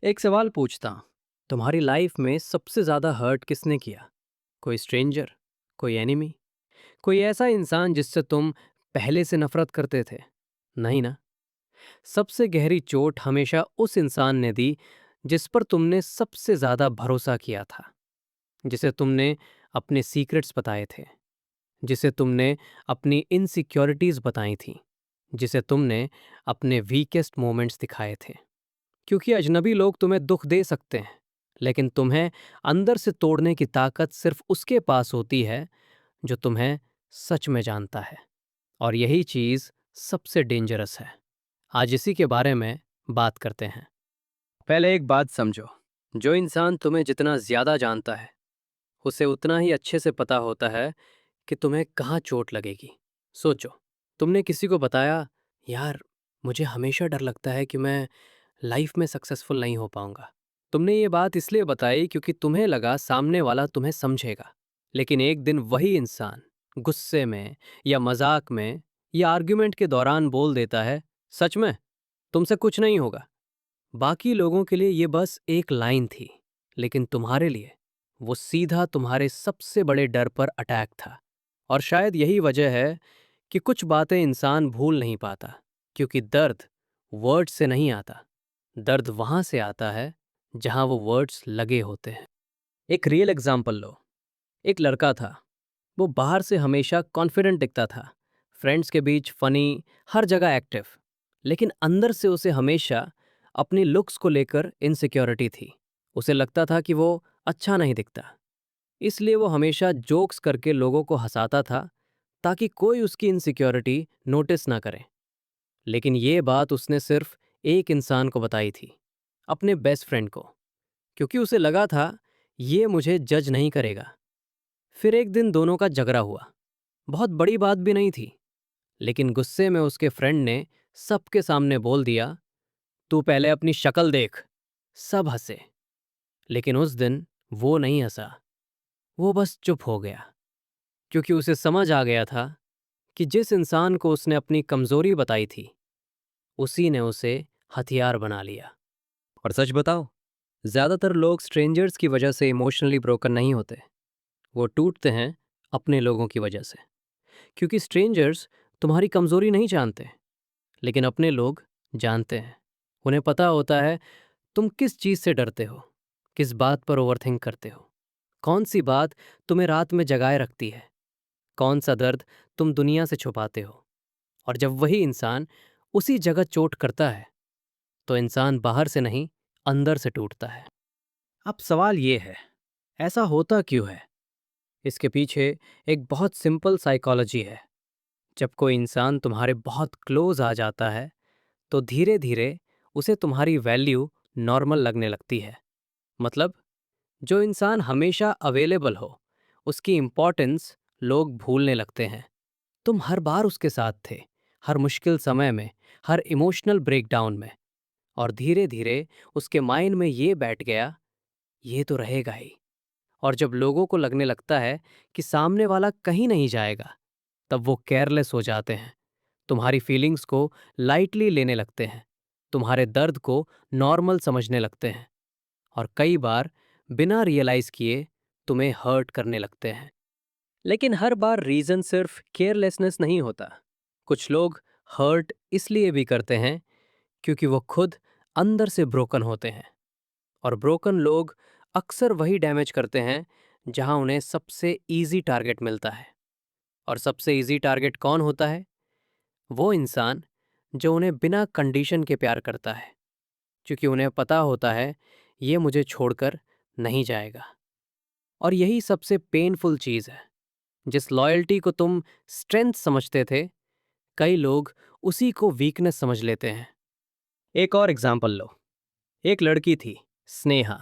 एक सवाल पूछता हूँ। तुम्हारी लाइफ में सबसे ज्यादा हर्ट किसने किया? कोई स्ट्रेंजर? कोई एनिमी? कोई ऐसा इंसान जिससे तुम पहले से नफरत करते थे? नहीं ना। सबसे गहरी चोट हमेशा उस इंसान ने दी जिस पर तुमने सबसे ज्यादा भरोसा किया था, जिसे तुमने अपने सीक्रेट्स बताए थे, जिसे तुमने अपनी इनसिक्योरिटीज बताई थी, जिसे तुमने अपने वीकेस्ट मोमेंट्स दिखाए थे। क्योंकि अजनबी लोग तुम्हें दुख दे सकते हैं, लेकिन तुम्हें अंदर से तोड़ने की ताकत सिर्फ उसके पास होती है जो तुम्हें सच में जानता है। और यही चीज़ सबसे डेंजरस है। आज इसी के बारे में बात करते हैं। पहले एक बात समझो, जो इंसान तुम्हें जितना ज़्यादा जानता है, उसे उतना ही अच्छे से पता होता है कि तुम्हें कहाँ चोट लगेगी। सोचो, तुमने किसी को बताया, यार मुझे हमेशा डर लगता है कि मैं लाइफ में सक्सेसफुल नहीं हो पाऊंगा। तुमने ये बात इसलिए बताई क्योंकि तुम्हें लगा सामने वाला तुम्हें समझेगा। लेकिन एक दिन वही इंसान गुस्से में या मजाक में या आर्ग्यूमेंट के दौरान बोल देता है, सच में तुमसे कुछ नहीं होगा। बाकी लोगों के लिए ये बस एक लाइन थी, लेकिन तुम्हारे लिए वो सीधा तुम्हारे सबसे बड़े डर पर अटैक था। और शायद यही वजह है कि कुछ बातें इंसान भूल नहीं पाता, क्योंकि दर्द वर्ड से नहीं आता। दर्द वहां से आता है जहां वो वर्ड्स लगे होते हैं। एक रियल एग्जाम्पल लो। एक लड़का था, वो बाहर से हमेशा कॉन्फिडेंट दिखता था, फ्रेंड्स के बीच फनी, हर जगह एक्टिव। लेकिन अंदर से उसे हमेशा अपनी लुक्स को लेकर इनसिक्योरिटी थी। उसे लगता था कि वो अच्छा नहीं दिखता, इसलिए वो हमेशा जोक्स करके लोगों को हंसाता था ताकि कोई उसकी इनसिक्योरिटी नोटिस ना करे। लेकिन ये बात उसने सिर्फ एक इंसान को बताई थी, अपने बेस्ट फ्रेंड को, क्योंकि उसे लगा था ये मुझे जज नहीं करेगा। फिर एक दिन दोनों का झगड़ा हुआ। बहुत बड़ी बात भी नहीं थी, लेकिन गुस्से में उसके फ्रेंड ने सबके सामने बोल दिया, तू पहले अपनी शक्ल देख। सब हंसे, लेकिन उस दिन वो नहीं हंसा। वो बस चुप हो गया, क्योंकि उसे समझ आ गया था कि जिस इंसान को उसने अपनी कमजोरी बताई थी, उसी ने उसे हथियार बना लिया। और सच बताओ, ज्यादातर लोग स्ट्रेंजर्स की वजह से इमोशनली ब्रोकन नहीं होते। वो टूटते हैं अपने लोगों की वजह से। क्योंकि स्ट्रेंजर्स तुम्हारी कमजोरी नहीं जानते, लेकिन अपने लोग जानते हैं। उन्हें पता होता है तुम किस चीज़ से डरते हो, किस बात पर ओवरथिंक करते हो, कौन सी बात तुम्हें रात में जगाए रखती है, कौन सा दर्द तुम दुनिया से छुपाते हो। और जब वही इंसान उसी जगह चोट करता है, तो इंसान बाहर से नहीं, अंदर से टूटता है। अब सवाल ये है, ऐसा होता क्यों है? इसके पीछे एक बहुत सिंपल साइकोलॉजी है। जब कोई इंसान तुम्हारे बहुत क्लोज आ जाता है, तो धीरे धीरे उसे तुम्हारी वैल्यू नॉर्मल लगने लगती है। मतलब, जो इंसान हमेशा अवेलेबल हो, उसकी इम्पोर्टेंस लोग भूलने लगते हैं। तुम हर बार उसके साथ थे, हर मुश्किल समय में, हर इमोशनल ब्रेकडाउन में। और धीरे धीरे उसके माइंड में ये बैठ गया, ये तो रहेगा ही। और जब लोगों को लगने लगता है कि सामने वाला कहीं नहीं जाएगा, तब वो केयरलेस हो जाते हैं, तुम्हारी फीलिंग्स को लाइटली लेने लगते हैं, तुम्हारे दर्द को नॉर्मल समझने लगते हैं, और कई बार बिना रियलाइज किए तुम्हें हर्ट करने लगते हैं। लेकिन हर बार रीजन सिर्फ केयरलेसनेस नहीं होता। कुछ लोग हर्ट इसलिए भी करते हैं क्योंकि वो खुद अंदर से ब्रोकन होते हैं। और ब्रोकन लोग अक्सर वही डैमेज करते हैं जहां उन्हें सबसे इजी टारगेट मिलता है। और सबसे इजी टारगेट कौन होता है? वो इंसान जो उन्हें बिना कंडीशन के प्यार करता है, क्योंकि उन्हें पता होता है ये मुझे छोड़कर नहीं जाएगा। और यही सबसे पेनफुल चीज़ है। जिस लॉयल्टी को तुम स्ट्रेंथ समझते थे, कई लोग उसी को वीकनेस समझ लेते हैं। एक और एग्जाम्पल लो। एक लड़की थी, Sneha.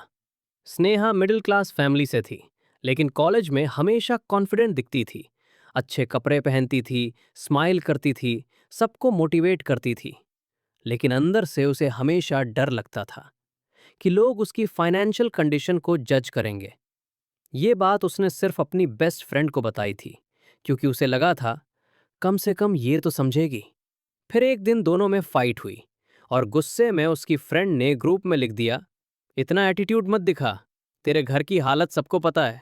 Sneha middle class family से थी, लेकिन कॉलेज में हमेशा कॉन्फिडेंट दिखती थी। अच्छे कपड़े पहनती थी, स्माइल करती थी, सबको मोटिवेट करती थी। लेकिन अंदर से उसे हमेशा डर लगता था कि लोग उसकी फाइनेंशियल कंडीशन को जज करेंगे। ये बात उसने सिर्फ अपनी बेस्ट फ्रेंड को बताई थी, क्योंकि उसे लगा था कम से कम ये तो समझेगी। फिर एक दिन दोनों में फाइट हुई, और गुस्से में उसकी फ्रेंड ने ग्रुप में लिख दिया, इतना एटीट्यूड मत दिखा, तेरे घर की हालत सबको पता है।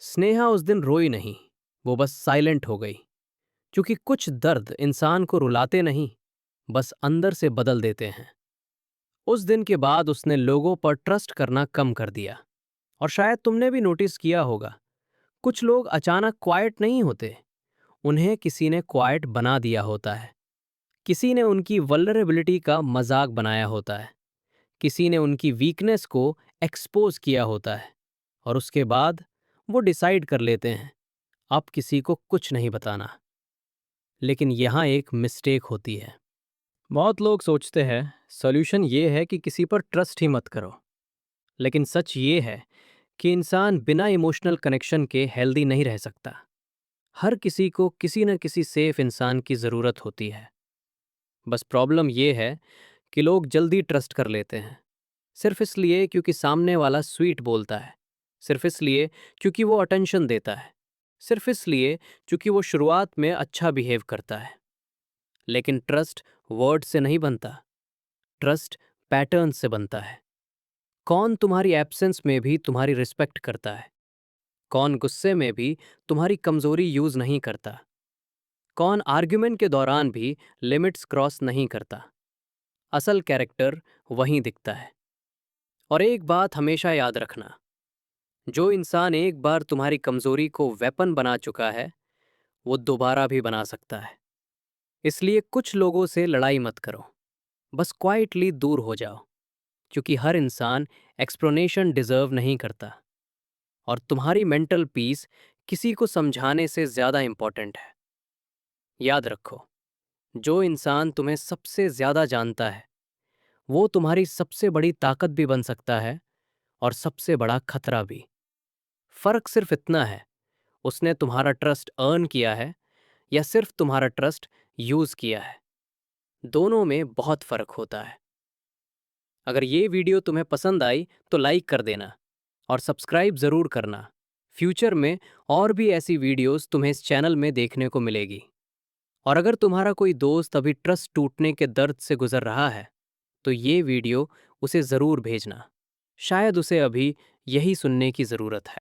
स्नेहा उस दिन रोई नहीं, वो बस साइलेंट हो गई। क्योंकि कुछ दर्द इंसान को रुलाते नहीं, बस अंदर से बदल देते हैं। उस दिन के बाद उसने लोगों पर ट्रस्ट करना कम कर दिया। और शायद तुमने भी नोटिस किया होगा, कुछ लोग अचानक क्वाइट नहीं होते, उन्हें किसी ने क्वाइट बना दिया होता है। किसी ने उनकी वल्नरेबिलिटी का मजाक बनाया होता है, किसी ने उनकी वीकनेस को एक्सपोज किया होता है, और उसके बाद वो डिसाइड कर लेते हैं अब किसी को कुछ नहीं बताना। लेकिन यहाँ एक मिस्टेक होती है। बहुत लोग सोचते हैं सॉल्यूशन ये है कि किसी पर ट्रस्ट ही मत करो। लेकिन सच ये है कि इंसान बिना इमोशनल कनेक्शन के हेल्दी नहीं रह सकता। हर किसी को किसी न किसी सेफ इंसान की ज़रूरत होती है। बस प्रॉब्लम ये है कि लोग जल्दी ट्रस्ट कर लेते हैं, सिर्फ इसलिए क्योंकि सामने वाला स्वीट बोलता है, सिर्फ इसलिए क्योंकि वो अटेंशन देता है, सिर्फ इसलिए क्योंकि वो शुरुआत में अच्छा बिहेव करता है। लेकिन ट्रस्ट वर्ड से नहीं बनता, ट्रस्ट पैटर्न से बनता है। कौन तुम्हारी एब्सेंस में भी तुम्हारी रिस्पेक्ट करता है? कौन गुस्से में भी तुम्हारी कमजोरी यूज नहीं करता? कौन आर्ग्यूमेंट के दौरान भी लिमिट्स क्रॉस नहीं करता? असल कैरेक्टर वहीं दिखता है। और एक बात हमेशा याद रखना, जो इंसान एक बार तुम्हारी कमजोरी को वेपन बना चुका है, वो दोबारा भी बना सकता है। इसलिए कुछ लोगों से लड़ाई मत करो, बस क्वाइटली दूर हो जाओ। क्योंकि हर इंसान एक्सप्लेनेशन डिजर्व नहीं करता, और तुम्हारी मेंटल पीस किसी को समझाने से ज़्यादा इंपॉर्टेंट है। याद रखो, जो इंसान तुम्हें सबसे ज़्यादा जानता है, वो तुम्हारी सबसे बड़ी ताकत भी बन सकता है और सबसे बड़ा खतरा भी। फर्क सिर्फ इतना है, उसने तुम्हारा ट्रस्ट अर्न किया है या सिर्फ तुम्हारा ट्रस्ट यूज किया है। दोनों में बहुत फर्क होता है। अगर ये वीडियो तुम्हें पसंद आई तो लाइक कर देना और सब्सक्राइब ज़रूर करना। फ्यूचर में और भी ऐसी वीडियोस तुम्हें इस चैनल में देखने को मिलेगी। और अगर तुम्हारा कोई दोस्त अभी ट्रस्ट टूटने के दर्द से गुजर रहा है, तो ये वीडियो उसे ज़रूर भेजना। शायद उसे अभी यही सुनने की ज़रूरत है।